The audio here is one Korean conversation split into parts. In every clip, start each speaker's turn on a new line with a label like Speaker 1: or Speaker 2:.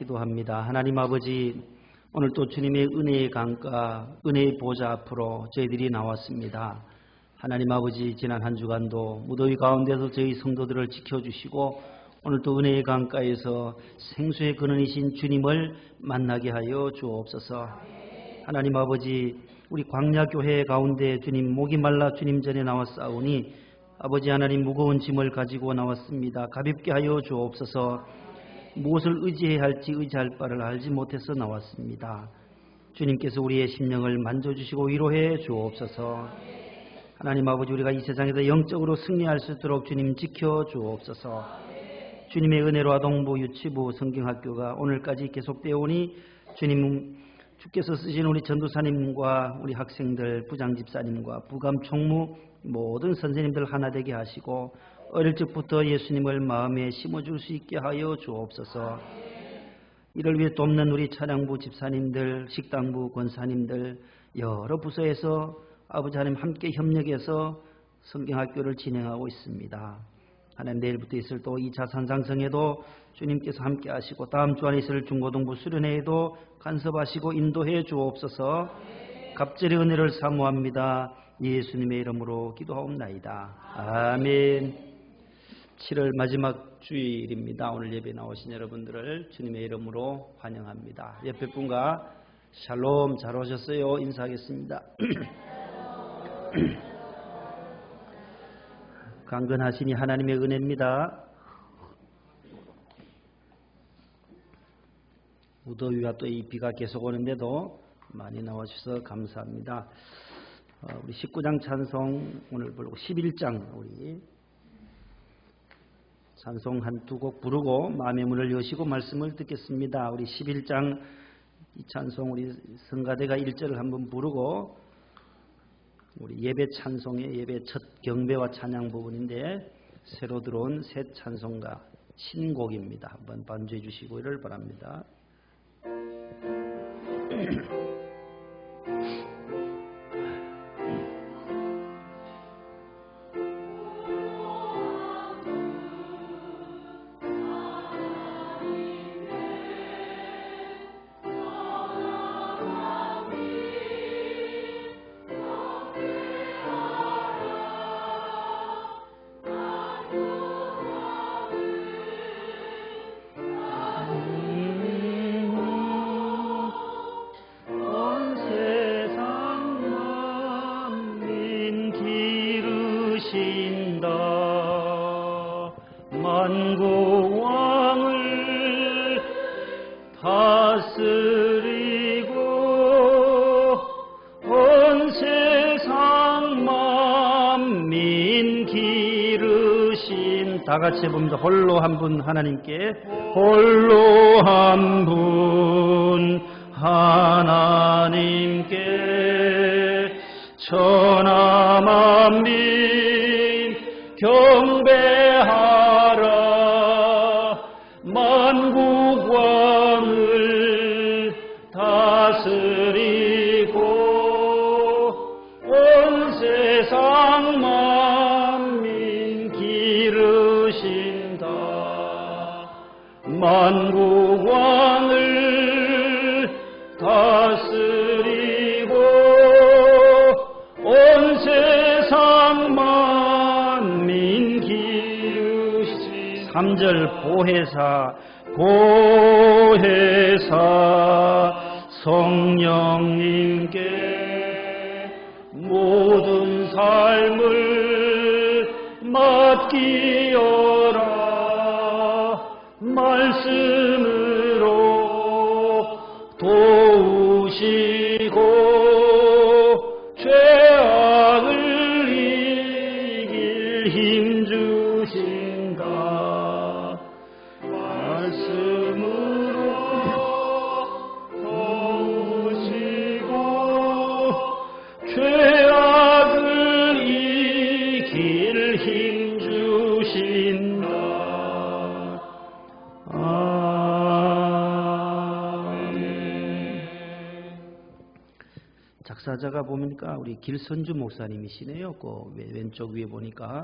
Speaker 1: 기도합니다. 하나님 아버지, 오늘 또 주님의 은혜의 강가, 은혜의 보좌 앞으로 저희들이 나왔습니다. 하나님 아버지, 지난 한 주간도 무더위 가운데서 저희 성도들을 지켜주시고 오늘 또 은혜의 강가에서 생수의 근원이신 주님을 만나게 하여 주옵소서. 하나님 아버지, 우리 광야교회 가운데 주님 목이 말라 주님 전에 나왔사오니 아버지 하나님 무거운 짐을 가지고 나왔습니다. 가볍게 하여 주옵소서. 무엇을 의지해야 할지 의지할 바를 알지 못해서 나왔습니다. 주님께서 우리의 심령을 만져주시고 위로해 주옵소서. 하나님 아버지, 우리가 이 세상에서 영적으로 승리할 수 있도록 주님 지켜 주옵소서. 주님의 은혜로 아동부, 유치부, 성경학교가 오늘까지 계속되어 오니 주님, 주께서 쓰신 우리 전도사님과 우리 학생들, 부장집사님과 부감 총무 모든 선생님들 하나 되게 하시고 어릴 적부터 예수님을 마음에 심어줄 수 있게 하여 주옵소서. 이를 위해 돕는 우리 차량부 집사님들, 식당부 권사님들, 여러 부서에서 아버지 하나님 함께 협력해서 성경학교를 진행하고 있습니다. 하나님, 내일부터 있을 또 2차 산상성에도 주님께서 함께 하시고 다음 주 안에 있을 중고등부 수련회에도 간섭하시고 인도해 주옵소서. 갑절의 은혜를 사모합니다. 예수님의 이름으로 기도하옵나이다. 아멘. 7월 마지막 주일입니다. 오늘 예배 나오신 여러분들을 주님의 이름으로 환영합니다. 옆에 분과 샬롬, 잘 오셨어요 인사하겠습니다. 강건하시니 하나님의 은혜입니다. 무더위와 또 이 비가 계속 오는데도 많이 나와주셔서 감사합니다. 우리 19장 찬송 오늘 부르고 11장 우리 찬송 한두 곡 부르고 마음의 문을 여시고 말씀을 듣겠습니다. 우리 11장 이 찬송 우리 성가대가 1절을 한번 부르고 우리 예배 찬송의 예배 첫 경배와 찬양 부분인데 새로 들어온 새 찬송가 신곡입니다. 한번 반주해 주시기를 바랍니다. 다 같이 해봅니다. 홀로 한 분 하나님께, 홀로 한 분 하나님께 천하 만민 경배하라. 만국 왕을 다스리고 온 세상 만민 기르신다. 만국 왕을 다스리고 온 세상 만민 기르신 3절 보혜사 보혜사 성령님께 모든 삶을 맡기어라. 말씀으로 도우시고 죄악을 이길 힘 주신다. 말씀으로 도우시고 죄악을 이길 힘 주신다. 작사자가 보니까 우리 길선주 목사님이시네요. 그 왼쪽 위에 보니까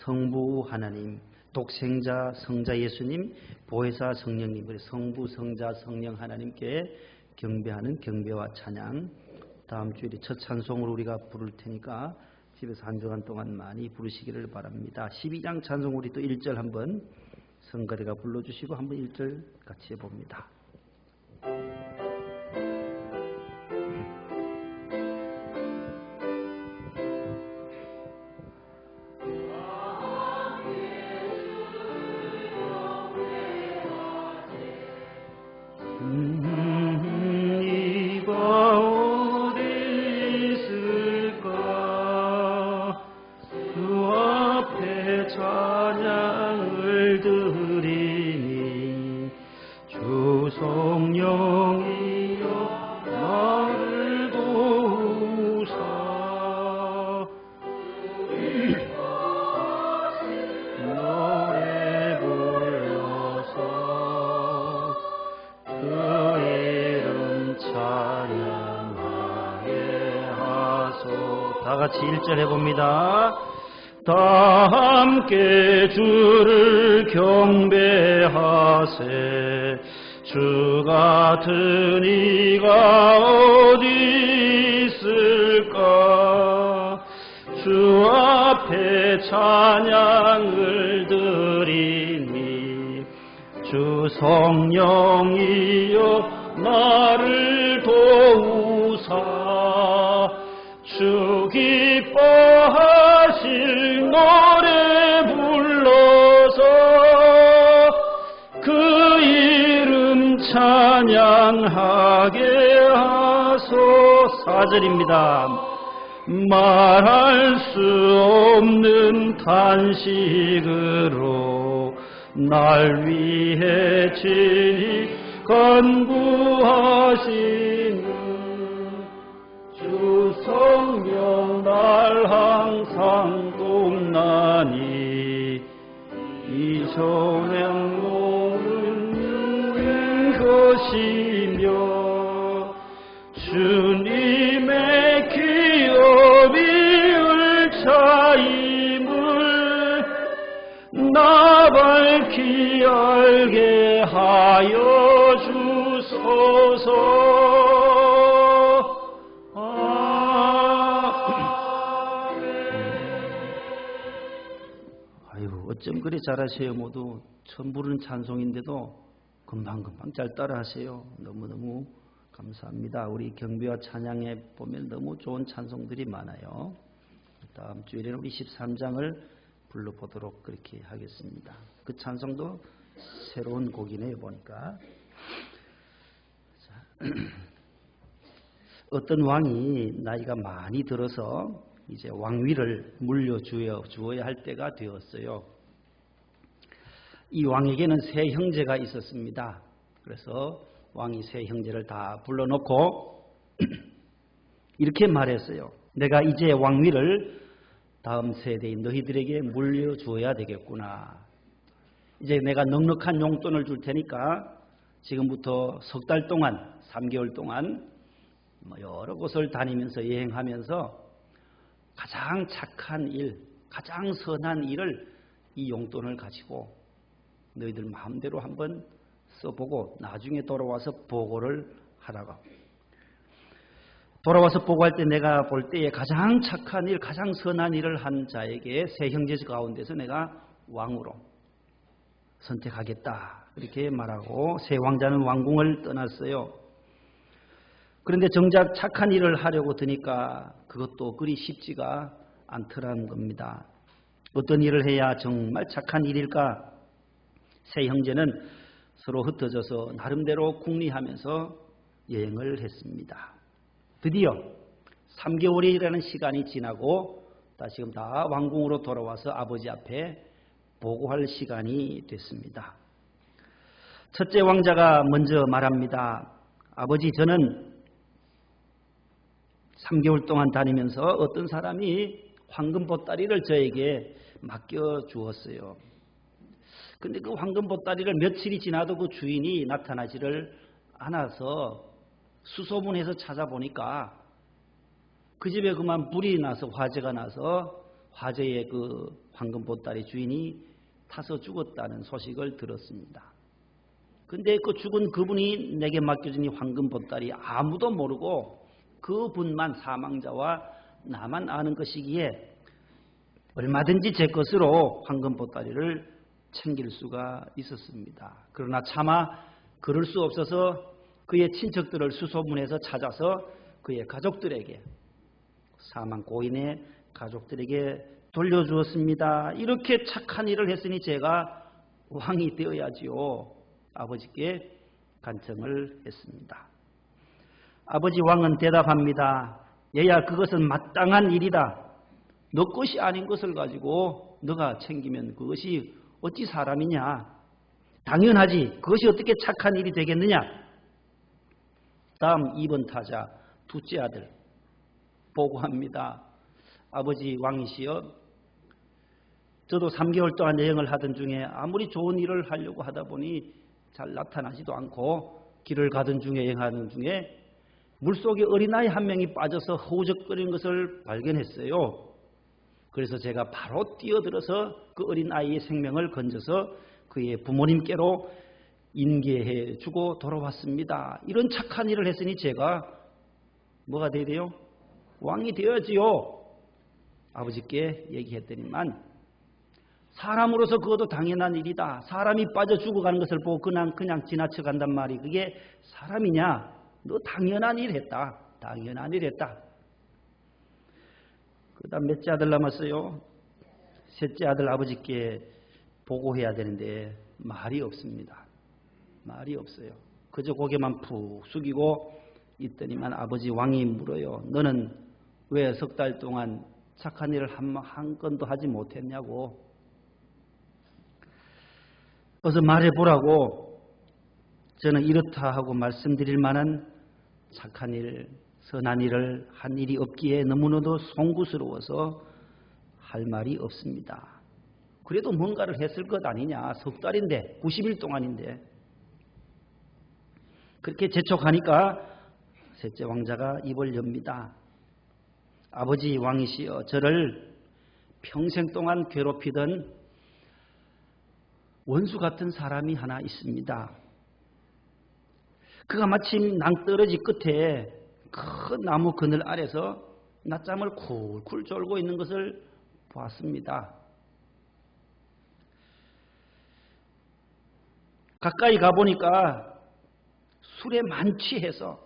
Speaker 1: 성부 하나님, 독생자 성자 예수님, 보혜사 성령님, 성부 성자 성령 하나님께 경배하는 경배와 찬양, 다음 주일에 첫 찬송을 우리가 부를 테니까 집에서 한 주간 동안 많이 부르시기를 바랍니다. 12장 찬송 우리 또 1절 한번 성가대가 불러주시고 한번 1절 같이 해봅니다. 다 같이 1절 해봅니다. 다 함께 주를 경배하세. 주 같은 이가 어디 있을까. 주 앞에 찬양을 드리니 주 성령이여 나를 도우사. 주 기뻐하실 노래 불러서 그 이름 찬양하게 하소. 4절입니다. 말할 수 없는 탄식으로 날 위해 친히 간구하시는 주 성령 날 항상 돕나니 이 소명 모르는 것이며 주님의 기업이 을차임을 나 밝히 알게 하여 주소서. 어쩜 그리 잘하세요. 모두 처음 부르는 찬송인데도 금방금방 잘 따라하세요. 너무너무 감사합니다. 우리 경배와 찬양에 보면 너무 좋은 찬송들이 많아요. 다음 주일에는 우리 13장을 불러보도록 그렇게 하겠습니다. 그 찬송도 새로운 곡이네요. 보니까 어떤 왕이 나이가 많이 들어서 이제 왕위를 물려주어야 할 때가 되었어요. 이 왕에게는 세 형제가 있었습니다. 그래서 왕이 세 형제를 다 불러놓고 이렇게 말했어요. 내가 이제 왕위를 다음 세대인 너희들에게 물려주어야 되겠구나. 이제 내가 넉넉한 용돈을 줄 테니까 지금부터 석 달 동안 3개월 동안 여러 곳을 다니면서 여행하면서 가장 착한 일, 가장 선한 일을 이 용돈을 가지고 너희들 마음대로 한번 써보고 나중에 돌아와서 보고를 하라고. 돌아와서 보고할 때 내가 볼 때에 가장 착한 일, 가장 선한 일을 한 자에게 세 형제 가운데서 내가 왕으로 선택하겠다. 이렇게 말하고 세 왕자는 왕궁을 떠났어요. 그런데 정작 착한 일을 하려고 드니까 그것도 그리 쉽지가 않더라는 겁니다. 어떤 일을 해야 정말 착한 일일까? 세 형제는 서로 흩어져서 나름대로 궁리하면서 여행을 했습니다. 드디어 3개월이라는 시간이 지나고 다시금 다 왕궁으로 돌아와서 아버지 앞에 보고할 시간이 됐습니다. 첫째 왕자가 먼저 말합니다. 아버지, 저는 3개월 동안 다니면서 어떤 사람이 황금 보따리를 저에게 맡겨주었어요. 근데 그 황금 보따리를 며칠이 지나도 그 주인이 나타나지를 않아서 수소문해서 찾아보니까 그 집에 그만 불이 나서 화재가 나서 화재의 그 황금 보따리 주인이 타서 죽었다는 소식을 들었습니다. 근데 그 죽은 그분이 내게 맡겨진 이 황금 보따리 아무도 모르고 그분만 사망자와 나만 아는 것이기에 얼마든지 제 것으로 황금 보따리를 챙길 수가 있었습니다. 그러나 차마 그럴 수 없어서 그의 친척들을 수소문해서 찾아서 그의 가족들에게, 사망 고인의 가족들에게 돌려주었습니다. 이렇게 착한 일을 했으니 제가 왕이 되어야지요. 아버지께 간청을 했습니다. 아버지 왕은 대답합니다. 얘야, 그것은 마땅한 일이다. 너 것이 아닌 것을 가지고 너가 챙기면 그것이 어찌 사람이냐. 당연하지. 그것이 어떻게 착한 일이 되겠느냐. 다음 2번 타자 둘째 아들 보고합니다. 아버지 왕이시여, 저도 3개월 동안 여행을 하던 중에 아무리 좋은 일을 하려고 하다 보니 잘 나타나지도 않고 길을 가던 중에 여행하는 중에 물속에 어린아이 한 명이 빠져서 허우적거리는 것을 발견했어요. 그래서 제가 바로 뛰어들어서 그 어린아이의 생명을 건져서 그의 부모님께로 인계해 주고 돌아왔습니다. 이런 착한 일을 했으니 제가 뭐가 돼야 돼요? 왕이 되어야지요. 아버지께 얘기했더니만 사람으로서 그것도 당연한 일이다. 사람이 빠져 죽어가는 것을 보고 그냥 지나쳐 간단 말이 그게 사람이냐? 너 당연한 일 했다. 당연한 일 했다. 그 다음 몇째 아들 남았어요? 셋째 아들 아버지께 보고해야 되는데 말이 없습니다. 말이 없어요. 그저 고개만 푹 숙이고 있더니만 아버지 왕이 물어요. 너는 왜 3달 동안 착한 일을 한 건도 하지 못했냐고. 어서 말해보라고. 저는 이렇다 하고 말씀드릴 만한 착한 일, 선한 일을 한 일이 없기에 너무나도 송구스러워서 할 말이 없습니다. 그래도 뭔가를 했을 것 아니냐. 3달인데 90일 동안인데. 그렇게 재촉하니까 셋째 왕자가 입을 엽니다. 아버지 왕이시여, 저를 평생 동안 괴롭히던 원수 같은 사람이 하나 있습니다. 그가 마침 낭떠러지 끝에 큰 나무 그늘 아래서 낮잠을 쿨쿨 졸고 있는 것을 보았습니다. 가까이 가보니까 술에 만취해서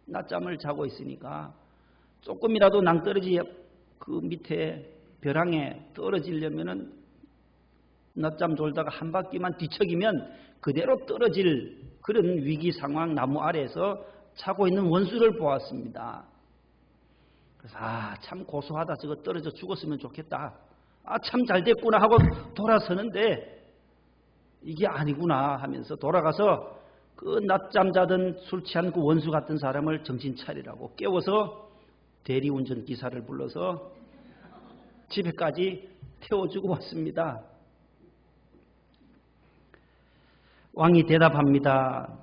Speaker 1: 낮잠을 자고 있으니까 조금이라도 낭떠러지 그 밑에 벼랑에 떨어지려면은 낮잠 졸다가 한 바퀴만 뒤척이면 그대로 떨어질 그런 위기 상황 나무 아래에서 자고 있는 원수를 보았습니다. 그래서 참 고소하다. 저거 떨어져 죽었으면 좋겠다. 참 잘됐구나 하고 돌아서는데 이게 아니구나 하면서 돌아가서 그 낮잠 자던 술 취한 그 원수 같은 사람을 정신 차리라고 깨워서 대리운전 기사를 불러서 집에까지 태워주고 왔습니다. 왕이 대답합니다.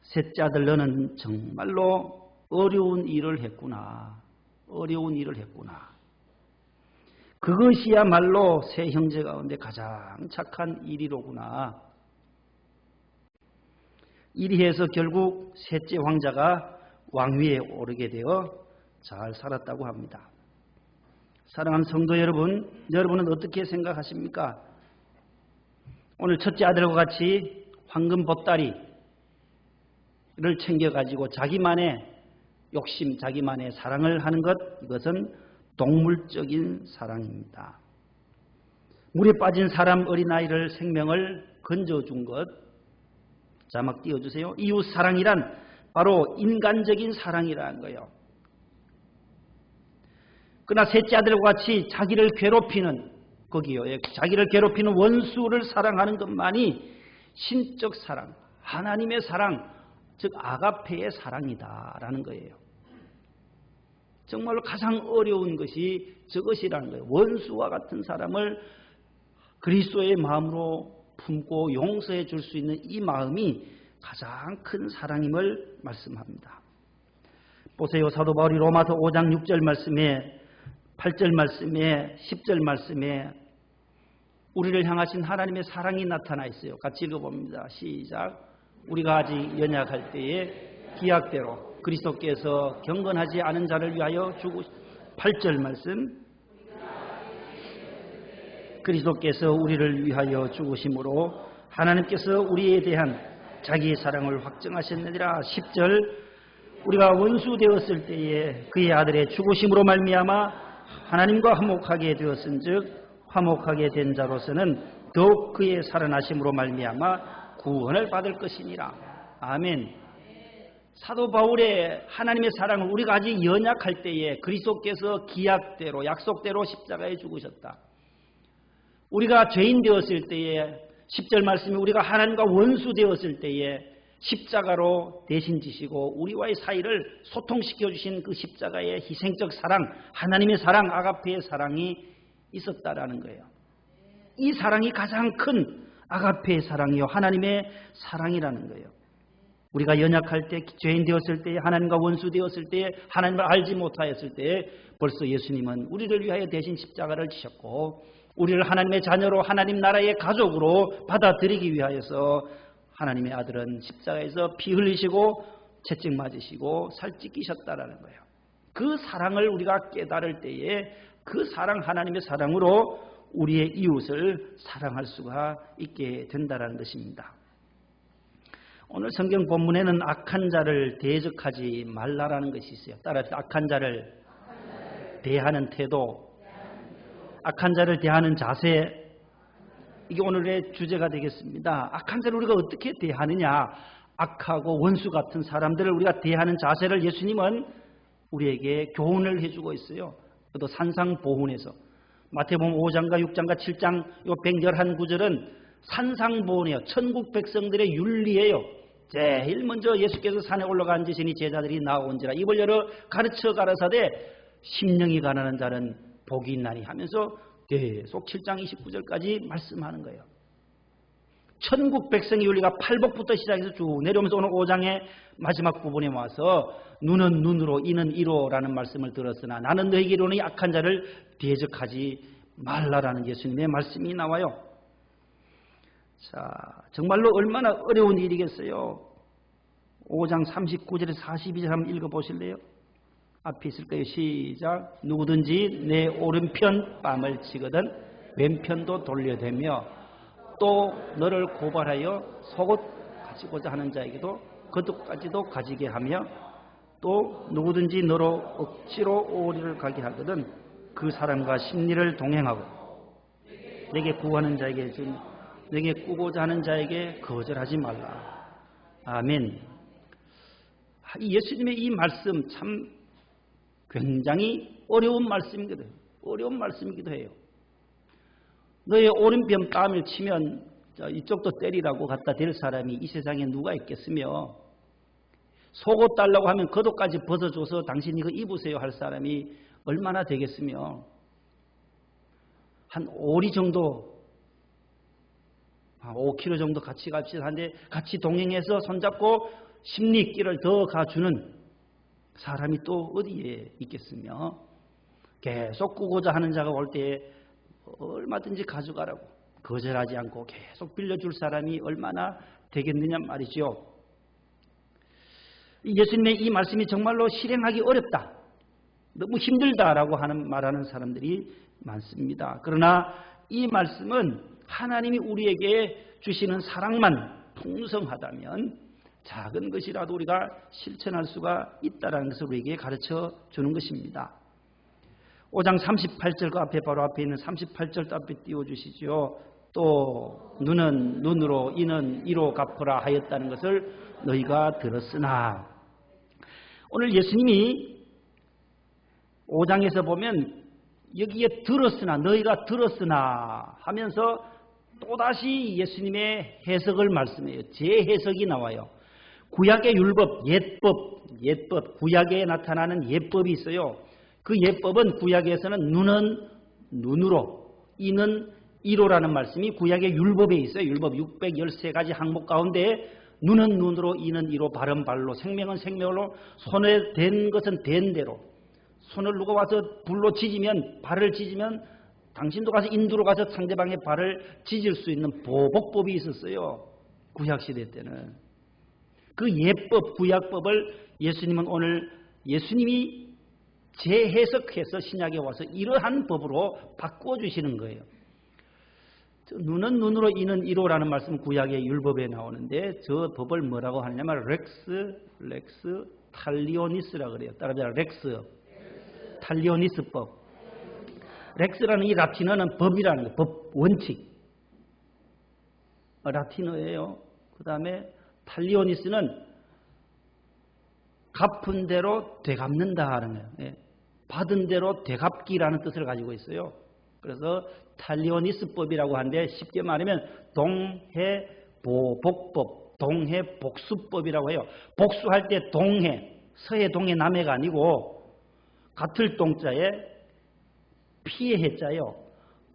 Speaker 1: 셋째 아들, 너는 정말로 어려운 일을 했구나. 어려운 일을 했구나. 그것이야말로 세 형제 가운데 가장 착한 일이로구나. 이리해서 결국 셋째 왕자가 왕위에 오르게 되어 잘 살았다고 합니다. 사랑하는 성도 여러분, 여러분은 어떻게 생각하십니까? 오늘 첫째 아들과 같이 황금 보따리를 챙겨가지고 자기만의 욕심, 자기만의 사랑을 하는 것, 이것은 동물적인 사랑입니다. 물에 빠진 사람 어린아이를 생명을 건져준 것, 자막 띄워주세요. 이웃 사랑이란 바로 인간적인 사랑이라는 거예요. 그러나 셋째 아들과 같이 자기를 괴롭히는 거기요. 자기를 괴롭히는 원수를 사랑하는 것만이 신적 사랑, 하나님의 사랑, 즉 아가페의 사랑이다라는 거예요. 정말로 가장 어려운 것이 저것이라는 거예요. 원수와 같은 사람을 그리스도의 마음으로 품고 용서해 줄 수 있는 이 마음이 가장 큰 사랑임을 말씀합니다. 보세요. 사도 바울이 로마서 5장 6절 말씀에 8절 말씀에 10절 말씀에 우리를 향하신 하나님의 사랑이 나타나 있어요. 같이 읽어봅니다. 시작. 우리가 아직 연약할 때에 기약대로 그리스도께서 경건하지 않은 자를 위하여 주고 8절 말씀. 그리스도께서 우리를 위하여 죽으심으로 하나님께서 우리에 대한 자기의 사랑을 확증하셨느니라. 10절. 우리가 원수 되었을 때에 그의 아들의 죽으심으로 말미암아 하나님과 화목하게 되었은즉 화목하게 된 자로서는 더욱 그의 살아나심으로 말미암아 구원을 받을 것이니라. 아멘. 사도 바울의 하나님의 사랑을 우리가 아직 연약할 때에 그리스도께서 기약대로 약속대로 십자가에 죽으셨다. 우리가 죄인 되었을 때에 10절 말씀이 우리가 하나님과 원수 되었을 때에 십자가로 대신 지시고 우리와의 사이를 소통시켜 주신 그 십자가의 희생적 사랑, 하나님의 사랑, 아가페의 사랑이 있었다라는 거예요. 이 사랑이 가장 큰 아가페의 사랑이요 하나님의 사랑이라는 거예요. 우리가 연약할 때, 죄인 되었을 때, 하나님과 원수 되었을 때, 하나님을 알지 못하였을 때 벌써 예수님은 우리를 위하여 대신 십자가를 지셨고 우리를 하나님의 자녀로 하나님 나라의 가족으로 받아들이기 위하여서 하나님의 아들은 십자가에서 피 흘리시고 채찍 맞으시고 살찌기셨다라는 거예요. 그 사랑을 우리가 깨달을 때에 그 사랑, 하나님의 사랑으로 우리의 이웃을 사랑할 수가 있게 된다는 것입니다. 오늘 성경 본문에는 악한 자를 대적하지 말라라는 것이 있어요. 따라서 악한 자를 대하는 태도, 악한 자를 대하는 자세, 이게 오늘의 주제가 되겠습니다. 악한 자를 우리가 어떻게 대하느냐, 악하고 원수 같은 사람들을 우리가 대하는 자세를 예수님은 우리에게 교훈을 해주고 있어요. 또 산상보훈에서 마태복음 5장과 6장과 7장 이 111구절은 산상보훈이에요. 천국 백성들의 윤리예요. 제일 먼저 예수께서 산에 올라가 앉으시니 제자들이 나온지라 입을 열어 가르쳐 가라사대 심령이 가난한 자는 복이 있나니 하면서 계속 7장 29절까지 말씀하는 거예요. 천국 백성의 윤리가 팔복부터 시작해서 쭉 내려오면서 오늘 5장의 마지막 부분에 와서 눈은 눈으로 이는 이로라는 말씀을 들었으나 나는 너에게 이르노니 악한 자를 대적하지 말라라는 예수님의 말씀이 나와요. 자, 정말로 얼마나 어려운 일이겠어요. 5장 39절에서 42절 한번 읽어보실래요? 앞에 있을 거예요. 시작. 누구든지 내 오른편 뺨을 치거든 왼편도 돌려대며 또 너를 고발하여 속옷 가지고자 하는 자에게도 겉옷까지도 가지게 하며 또 누구든지 너로 억지로 오리를 가게 하거든 그 사람과 심리를 동행하고 내게 구하는 자에게 준 내게 꾸고자 하는 자에게 거절하지 말라. 아멘. 예수님의 이 말씀 참 굉장히 어려운 말씀이기도 해요. 어려운 말씀이기도 해요. 너의 오른편 뺨을 치면 이쪽도 때리라고 갖다 댈 사람이 이 세상에 누가 있겠으며 속옷 달라고 하면 겉옷까지 벗어줘서 당신 이거 입으세요 할 사람이 얼마나 되겠으며 한 오리 정도 5km 정도 같이 갑시다 하는데 같이 동행해서 손잡고 심리길을 더 가주는 사람이 또 어디에 있겠으며 계속 꾸고자 하는 자가 올 때에 얼마든지 가져가라고 거절하지 않고 계속 빌려줄 사람이 얼마나 되겠느냐 말이죠. 예수님의 이 말씀이 정말로 실행하기 어렵다. 너무 힘들다라고 말하는 사람들이 많습니다. 그러나 이 말씀은 하나님이 우리에게 주시는 사랑만 풍성하다면 작은 것이라도 우리가 실천할 수가 있다는 것을 우리에게 가르쳐 주는 것입니다. 5장 38절 그 앞에 바로 앞에 있는 38절도 앞에 띄워주시죠. 또 눈은 눈으로 이는 이로 갚으라 하였다는 것을 너희가 들었으나 오늘 예수님이 5장에서 보면 여기에 들었으나 너희가 들었으나 하면서 또다시 예수님의 해석을 말씀해요. 재해석이 나와요. 구약의 율법, 예법, 구약에 나타나는 예법이 있어요. 그 예법은 구약에서는 눈은 눈으로, 이는 이로라는 말씀이 구약의 율법에 있어요. 율법 613가지 항목 가운데 눈은 눈으로, 이는 이로, 발은 발로, 생명은 생명으로, 손에 댄 것은 댄 대로. 손을 누가 와서 불로 지지면, 발을 지지면 당신도 가서 인도로 가서 상대방의 발을 찢을 수 있는 보복법이 있었어요. 구약시대 때는. 그 예법, 구약법을 예수님은 오늘 예수님이 재해석해서 신약에 와서 이러한 법으로 바꾸어 주시는 거예요. 눈은 눈으로 이는 이로라는 말씀은 구약의 율법에 나오는데 저 법을 뭐라고 하냐면 렉스 탈리오니스라 그래요. 따라합니다. 렉스 탈리오니스법. 렉스라는 이 라틴어는 법이라는 거예요. 법, 원칙. 라틴어예요. 그 다음에 탈리오니스는 갚은 대로 되갚는다 하는 거예요. 예. 받은 대로 되갚기라는 뜻을 가지고 있어요. 그래서 탈리오니스법이라고 하는데 쉽게 말하면 동해보복법, 동해복수법이라고 해요. 복수할 때 동해, 서해, 동해, 남해가 아니고 같을 동자에 피해 해자요.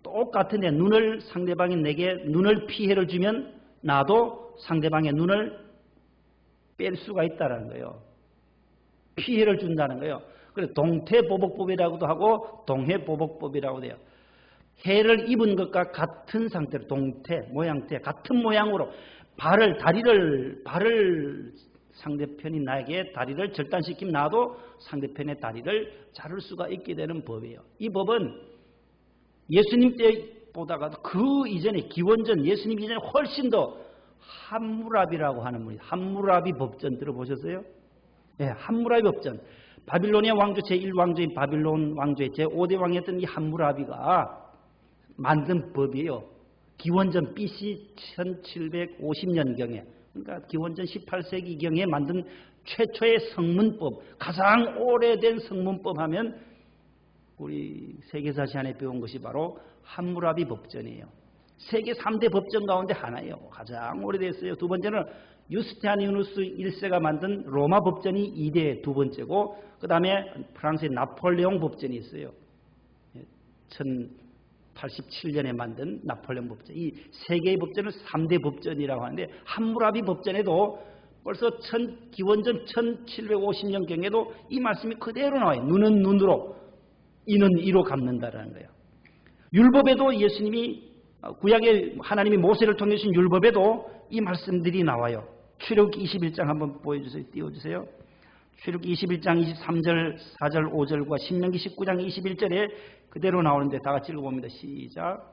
Speaker 1: 똑같은데 눈을 상대방이 내게 눈을 피해를 주면 나도 상대방의 눈을 뺄 수가 있다는 거예요. 피해를 준다는 거예요. 그래서 동태보복법이라고도 하고 동해보복법이라고 돼요. 해를 입은 것과 같은 상태로 동태, 모양태, 같은 모양으로 발을 상대편이 나에게 다리를 절단시키면 나도 상대편의 다리를 자를 수가 있게 되는 법이에요. 이 법은 예수님 때보다가 그 이전에 기원전 예수님 이전에 훨씬 더 함무라비라고 하는 분이 함무라비 법전 들어보셨어요? 네, 함무라비 법전. 바빌로니아 왕조 제1왕조인 바빌론 왕조의 제5대 왕이었던 이 함무라비가 만든 법이에요. 기원전 BC 1750년경에 그러니까 기원전 18세기경에 만든 최초의 성문법, 가장 오래된 성문법 하면 우리 세계사 시간에 배운 것이 바로 함무라비 법전이에요. 세계 3대 법전 가운데 하나예요. 가장 오래됐어요. 두 번째는 유스티아니누스 1세가 만든 로마 법전이 2대 두 번째고 그 다음에 프랑스의 나폴레옹 법전이 있어요. 1087년에 만든 나폴레옹 법전. 이 세 개의 법전을 3대 법전이라고 하는데 함무라비 법전에도 벌써 기원전 1750년경에도 이 말씀이 그대로 나와요. 눈은 눈으로 이는 이로 갚는다라는 거예요. 율법에도 예수님이 구약의 하나님이 모세를 통해 주신 율법에도 이 말씀들이 나와요. 출애굽기 21장 한번 보여주세요. 띄워주세요. 출애굽기 21장 23절, 4절, 5절과 신명기 19장 21절에 그대로 나오는데 다 같이 읽어봅니다. 시작.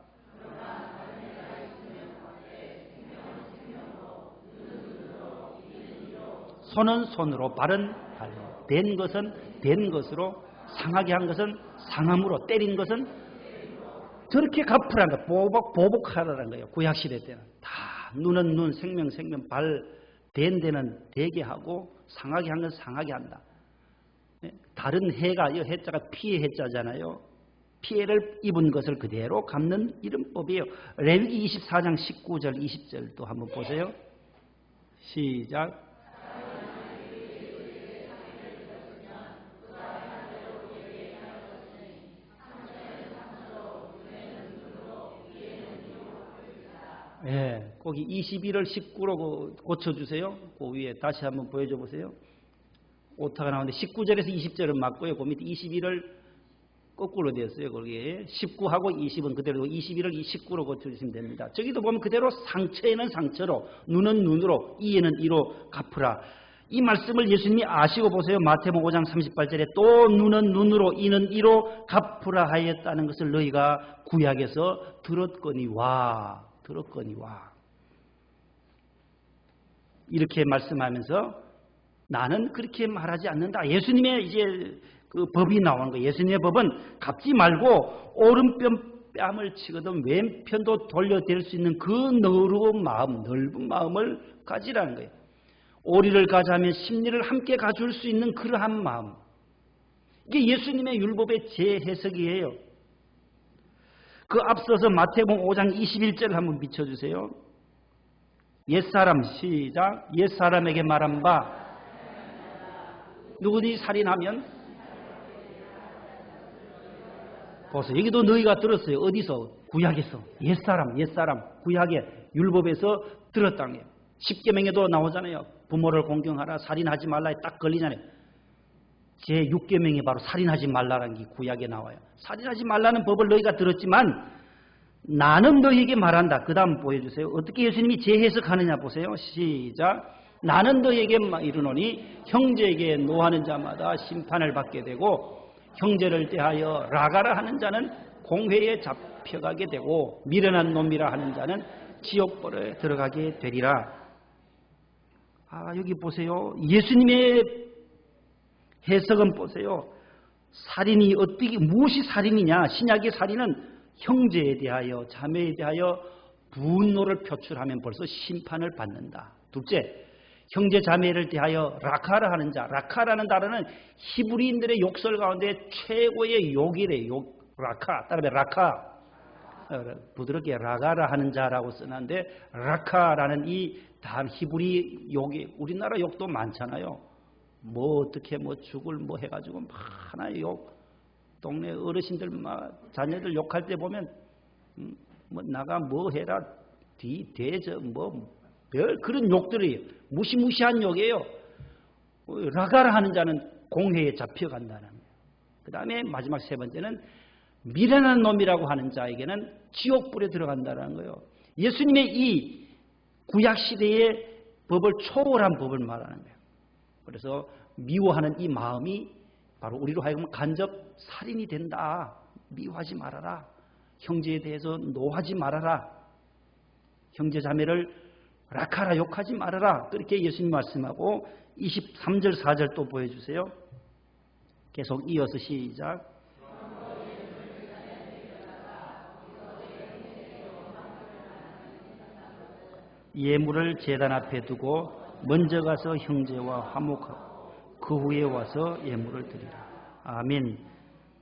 Speaker 1: 손은 손으로, 발은 발로, 된 것은 된 것으로, 상하게 한 것은 상함으로, 때린 것은 저렇게 갚으라는 거예요. 보복하라는 거예요. 구약시대 때는. 다 눈은 눈, 생명, 생명, 발, 된 데는 되게 하고 상하게 한 것은 상하게 한다. 다른 해가, 이 해자가 피해 해자잖아요. 피해를 입은 것을 그대로 갚는 이런 법이에요. 레위기 24장 19절, 20절도 한번 보세요. 시작. 예, 거기 21을 19로 고쳐주세요. 그 위에 다시 한번 보여줘 보세요. 오타가 나오는데 19절에서 20절은 맞고요. 그 밑에 21을 거꾸로 되었어요. 거기에 19하고 20은 그대로 21을 19로 고쳐주시면 됩니다. 저기도 보면 그대로 상처에는 상처로, 눈은 눈으로, 이에는 이로 갚으라. 이 말씀을 예수님이 아시고 보세요. 마태복음 5장 38절에 또 눈은 눈으로, 이는 이로 갚으라 하였다는 것을 너희가 구약에서 들었거니와. 이렇게 말씀하면서 나는 그렇게 말하지 않는다. 예수님의 이제 그 법이 나오는 거예요. 예수님의 법은 갚지 말고 오른뺨을 치거든 왼편도 돌려댈 수 있는 그 넓은 마음을 가지라는 거예요. 오리를 가자면 십리를 함께 가줄 수 있는 그러한 마음. 이게 예수님의 율법의 재해석이에요. 그 앞서서 마태복음 5장 21절 한번 비춰주세요. 옛사람 시작. 옛사람에게 말한 바 누구든지 살인하면 보세요. 여기도 너희가 들었어요. 어디서? 구약에서. 옛사람 구약의 율법에서 들었다는 거예요. 십계명에도 나오잖아요. 부모를 공경하라, 살인하지 말라 딱 걸리잖아요. 제6계명이 바로 살인하지 말라라는 게 구약에 나와요. 살인하지 말라는 법을 너희가 들었지만 나는 너희에게 말한다. 그 다음 보여주세요. 어떻게 예수님이 재해석하느냐 보세요. 시작. 나는 너희에게 이르노니 형제에게 노하는 자마다 심판을 받게 되고 형제를 대하여 라가라 하는 자는 공회에 잡혀가게 되고 미련한 놈이라 하는 자는 지옥벌에 들어가게 되리라. 여기 보세요. 예수님의 해석은 보세요. 살인이 무엇이 살인이냐? 신약의 살인은 형제에 대하여 자매에 대하여 분노를 표출하면 벌써 심판을 받는다. 둘째, 형제 자매를 대하여 라카라 하는 자. 라카라는 단어는 히브리인들의 욕설 가운데 최고의 욕이래. 라카. 따라해 라카. 부드럽게 라가라 하는 자라고 쓰는데 라카라는 이 단 히브리 욕이 우리나라 욕도 많잖아요. 어떻게 죽을 해가지고 하나의 욕. 동네 어르신들 자녀들 욕할 때 보면 나가 해라 대저 별 그런 욕들이 무시무시한 욕이에요. 라가라 하는 자는 공회에 잡혀간다는 거예요. 그 다음에 마지막 세 번째는 미련한 놈이라고 하는 자에게는 지옥불에 들어간다는 거예요. 예수님의 이 구약시대의 법을 초월한 법을 말하는 거예요. 그래서 미워하는 이 마음이 바로 우리로 하여금 간접 살인이 된다. 미워하지 말아라. 형제에 대해서 노하지 말아라. 형제 자매를 라카라 욕하지 말아라. 그렇게 예수님 말씀하고 23절 4절 또 보여주세요. 계속 이어서 시작. 예물을 제단 앞에 두고 먼저 가서 형제와 화목하고 그 후에 와서 예물을 드리라. 아멘.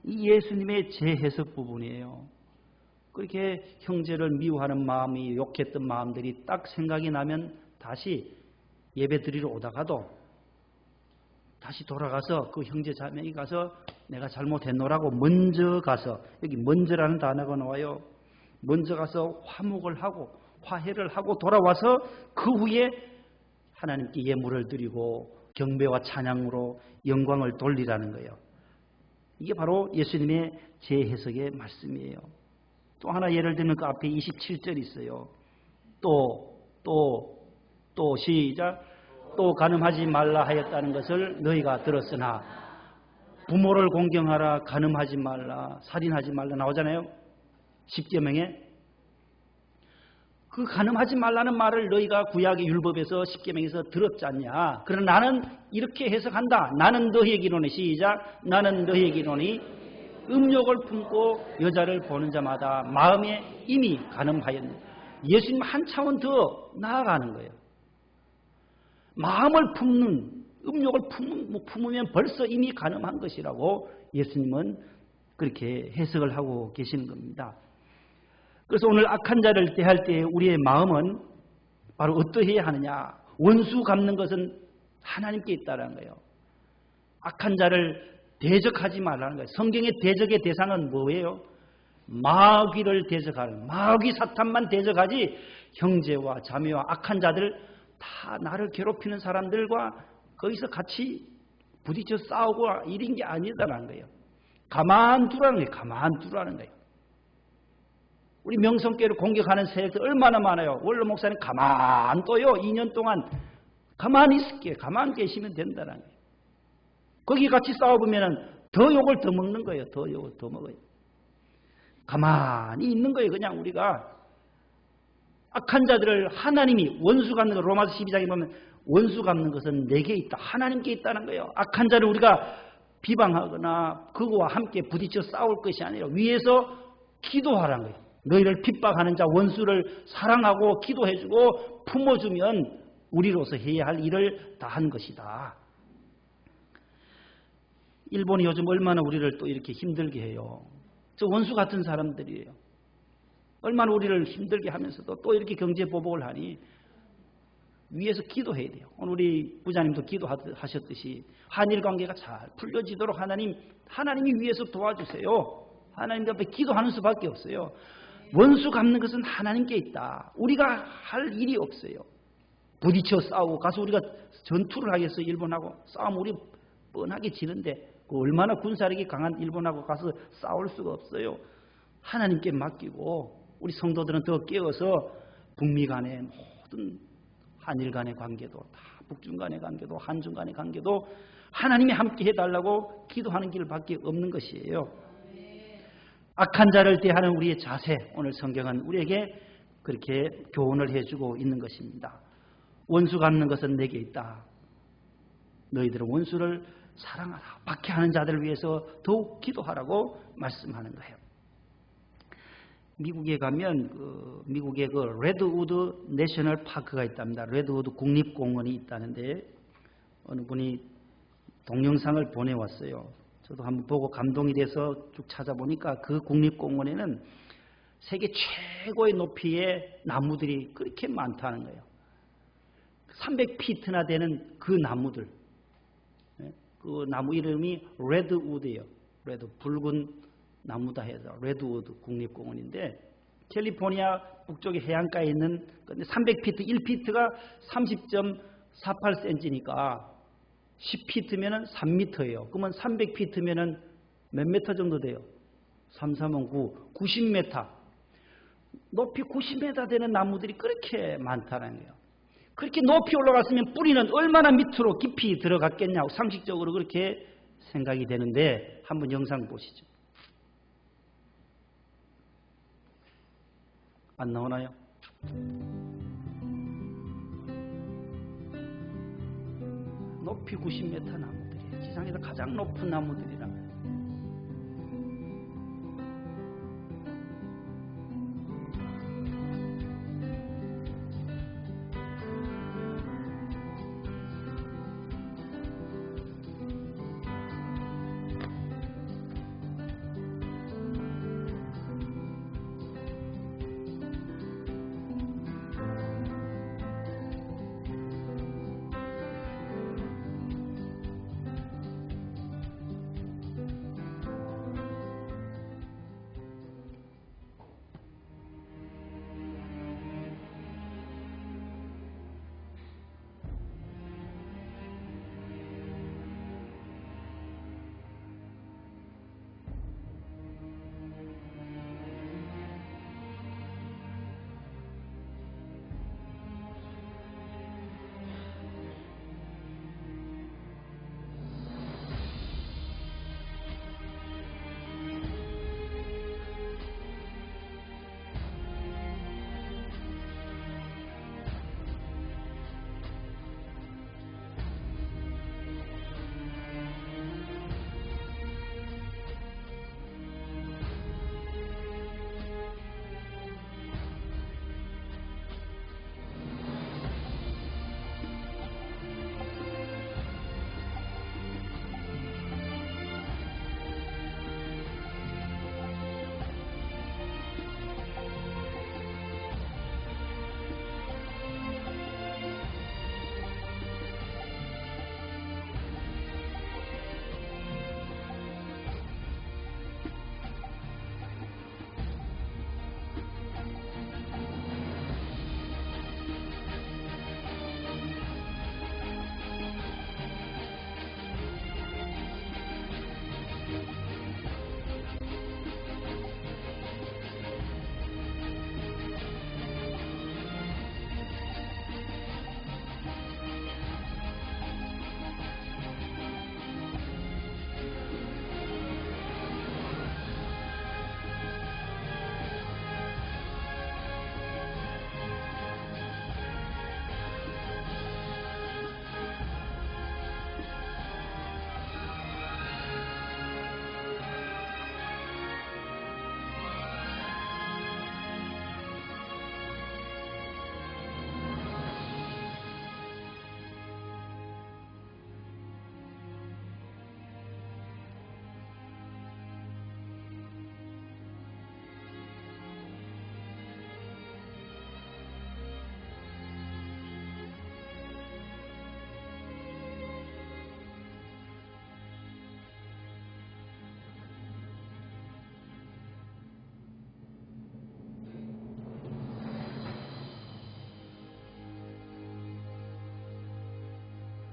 Speaker 1: 이 예수님의 재해석 부분이에요. 그렇게 형제를 미워하는 마음이 욕했던 마음들이 딱 생각이 나면 다시 예배 드리러 오다가도 다시 돌아가서 그 형제 자매에 가서 내가 잘못했노라고 먼저 가서, 여기 먼저라는 단어가 나와요. 먼저 가서 화목을 하고 화해를 하고 돌아와서 그 후에 하나님께 예물을 드리고 경배와 찬양으로 영광을 돌리라는 거예요. 이게 바로 예수님의 재해석의 말씀이에요. 또 하나 예를 들면 그 앞에 27절 있어요. 또 시작. 또 간음하지 말라 하였다는 것을 너희가 들었으나 부모를 공경하라, 간음하지 말라, 살인하지 말라 나오잖아요. 10계명에. 그 간음하지 말라는 말을 너희가 구약의 율법에서 10계명에서 들었지 않냐. 그러나 나는 이렇게 해석한다. 나는 너희에게 이르노니 시작. 나는 너희에게 이르노니 음욕을 품고 여자를 보는 자마다 마음에 이미 간음하였느니라. 예수님 한 차원 더 나아가는 거예요. 마음을 품는, 음욕을 품으면 벌써 이미 간음한 것이라고 예수님은 그렇게 해석을 하고 계시는 겁니다. 그래서 오늘 악한 자를 대할 때 우리의 마음은 바로 어떠해야 하느냐. 원수 갚는 것은 하나님께 있다는 거예요. 악한 자를 대적하지 말라는 거예요. 성경의 대적의 대상은 뭐예요? 마귀를 대적하는, 마귀 사탄만 대적하지 형제와 자매와 악한 자들 다 나를 괴롭히는 사람들과 거기서 같이 부딪혀 싸우고 이런 게 아니다라는 거예요. 가만두라는 거예요. 가만두라는 거예요. 우리 명성교회를 공격하는 세력들 얼마나 많아요. 원로 목사님 가만둬요. 2년 동안 가만히 있을게요. 가만히 계시면 된다는 거예요. 거기 같이 싸워보면 더 욕을 더 먹는 거예요. 더 욕을 더 먹어요. 가만히 있는 거예요. 그냥 우리가 악한 자들을 하나님이 원수 갚는 거, 로마서 12장에 보면 원수 갚는 것은 내게 있다. 하나님께 있다는 거예요. 악한 자를 우리가 비방하거나 그거와 함께 부딪혀 싸울 것이 아니라 위에서 기도하라는 거예요. 너희를 핍박하는 자 원수를 사랑하고 기도해주고 품어주면 우리로서 해야 할 일을 다 한 것이다. 일본이 요즘 얼마나 우리를 또 이렇게 힘들게 해요. 저 원수 같은 사람들이에요. 얼마나 우리를 힘들게 하면서도 또 이렇게 경제 보복을 하니 위에서 기도해야 돼요. 오늘 우리 부자님도 기도하셨듯이 한일 관계가 잘 풀려지도록 하나님이 위에서 도와주세요. 하나님 앞에 기도하는 수밖에 없어요. 원수 갚는 것은 하나님께 있다. 우리가 할 일이 없어요. 부딪혀 싸우고 가서 우리가 전투를 하겠어요. 일본하고 싸우면 우리 뻔하게 지는데 그 얼마나 군사력이 강한 일본하고 가서 싸울 수가 없어요. 하나님께 맡기고 우리 성도들은 더 깨어서 북미 간의 모든 한일 간의 관계도 다 북중 간의 관계도 한중 간의 관계도 하나님이 함께 해달라고 기도하는 길밖에 없는 것이에요. 악한 자를 대하는 우리의 자세, 오늘 성경은 우리에게 그렇게 교훈을 해주고 있는 것입니다. 원수 갚는 것은 내게 있다. 너희들은 원수를 사랑하라. 박해하는 자들을 위해서 더욱 기도하라고 말씀하는 거예요. 미국에 가면 미국의 그 레드우드 내셔널 파크가 있답니다. 레드우드 국립공원이 있다는데 어느 분이 동영상을 보내왔어요. 저도 한번 보고 감동이 돼서 쭉 찾아보니까 그 국립공원에는 세계 최고의 높이의 나무들이 그렇게 많다는 거예요. 300피트나 되는 그 나무들. 그 나무 이름이 레드우드예요. 레드, 붉은 나무다 해서 레드우드 국립공원인데 캘리포니아 북쪽의 해안가에 있는 300피트, 1피트가 30.48cm니까 10피트면 3m예요. 그러면 300피트면 몇 미터 정도 돼요? 3, 3은 9, 90m. 높이 90m 되는 나무들이 그렇게 많다는 거예요. 그렇게 높이 올라갔으면 뿌리는 얼마나 밑으로 깊이 들어갔겠냐고 상식적으로 그렇게 생각이 되는데 한번 영상 보시죠. 안 나오나요? 높이 90m 나무들이에요. 지상에서 가장 높은 나무들이라.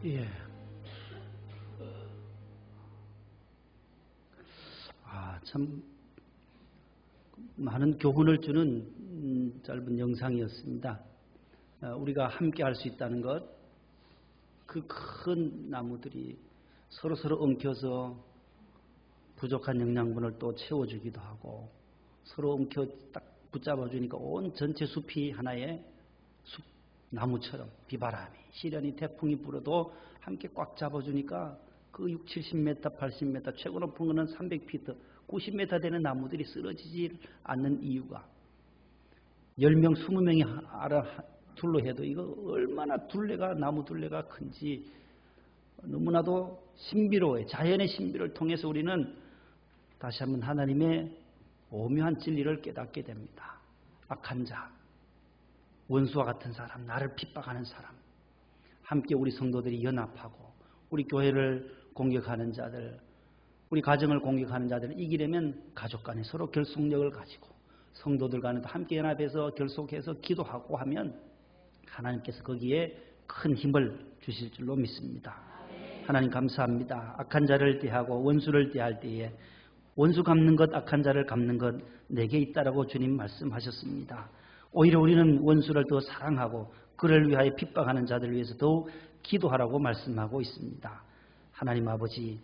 Speaker 1: 예. 참 많은 교훈을 주는 짧은 영상이었습니다. 우리가 함께 할 수 있다는 것, 그 큰 나무들이 서로 엉켜서 부족한 영양분을 또 채워주기도 하고 서로 엉켜 딱 붙잡아주니까 온 전체 숲이 하나의 숲 나무처럼 비바람이 시련이 태풍이 불어도 함께 꽉 잡아주니까 그 6, 70m, 80m 최고 높은 거는 300피트, 90m 되는 나무들이 쓰러지지 않는 이유가 10명, 20명이 알아 둘러해도 이거 얼마나 둘레가 나무 둘레가 큰지 너무나도 신비로워요. 자연의 신비를 통해서 우리는 다시 한번 하나님의 오묘한 진리를 깨닫게 됩니다. 악한 자, 원수와 같은 사람, 나를 핍박하는 사람, 함께 우리 성도들이 연합하고 우리 교회를 공격하는 자들, 우리 가정을 공격하는 자들을 이기려면 가족 간에 서로 결속력을 가지고 성도들 간에도 함께 연합해서 결속해서 기도하고 하면 하나님께서 거기에 큰 힘을 주실 줄로 믿습니다. 하나님 감사합니다. 악한 자를 대하고 원수를 대할 때에 원수 갚는 것, 악한 자를 갚는 것 내게 있다라고 주님 말씀하셨습니다. 오히려 우리는 원수를 더 사랑하고 그를 위하여 핍박하는 자들을 위해서 더욱 기도하라고 말씀하고 있습니다. 하나님 아버지,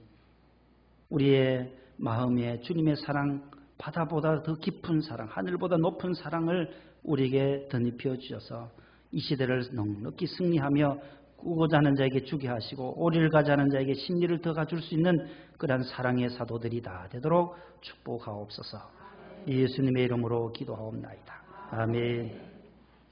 Speaker 1: 우리의 마음에 주님의 사랑, 바다보다 더 깊은 사랑, 하늘보다 높은 사랑을 우리에게 덧입혀 주셔서 이 시대를 넉넉히 승리하며 꾸고자 하는 자에게 주게 하시고 오리를 가자는 자에게 심리를 더 가줄 수 있는 그러한 사랑의 사도들이 다 되도록 축복하옵소서. 예수님의 이름으로 기도하옵나이다. 아멘.